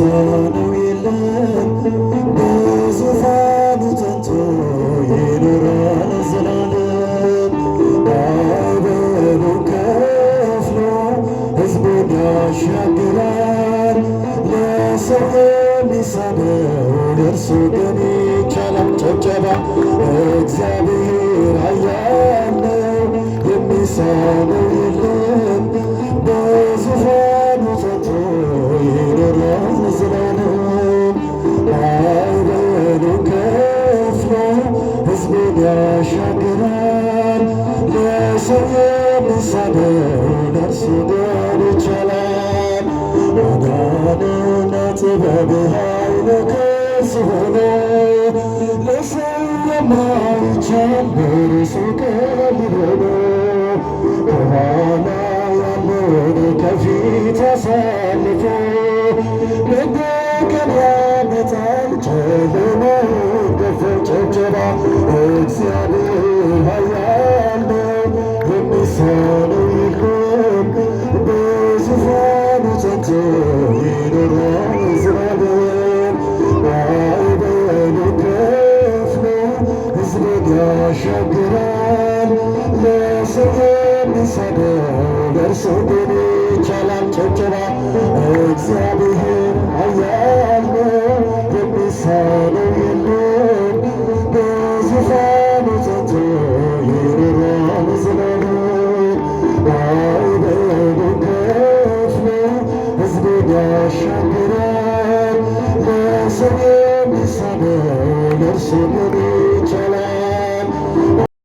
የሚሳነው የለም። በዙፋኑ ጸንቶ ይኖራል ዘላለም። ማዕበሉን ከፍሎ ሕዝቡን ያሻግራል። ለሰው የሚሳነው ለእርሱ ግን ይቻላል። ጨብጨባ እግዚአብሔር ኃያል ነው፣ የሚሳነው የለም። በዙፋኑ ጸንቶ ይኖራል ዘላለም። ማዕበሉን ከፍሎ ሕዝቡን ያሻግራል። ለሰው የሚሳነው ለእርሱ ግን ይቻላል። ማዳንና ጥበብ ኃይል ከእርሱ ሆኖ ለሰው የማይቻል በእርሱ ቀሊል ሆኖ ከኋላ ያለውን ከፊት አሳልፎ መደገን ያመጣል ጨለማውን ገፎ። ጨብጨባ እግዚአብሔር ኃያል ነው፣ የሚሳነው የለም። በዙፋኑ ጸንቶ ይኖራል ዘላለም። ማዕበሉን ከፍሎ ሕዝቡን ያሻግራል። ለሰው የሚሳነው ለእርሱ ግን ይቻላል። ጨብጨባ እግዚአብሔር ኃያል ነው፣ የሚሳነው የለም። በዙፋኑ ጸንቶ ይኖራል ዘላለም። ማዕበሉን ከፍሎ ሕዝቡን ያሻግራል። ለሰው የሚሳነው ለእርሱ ግን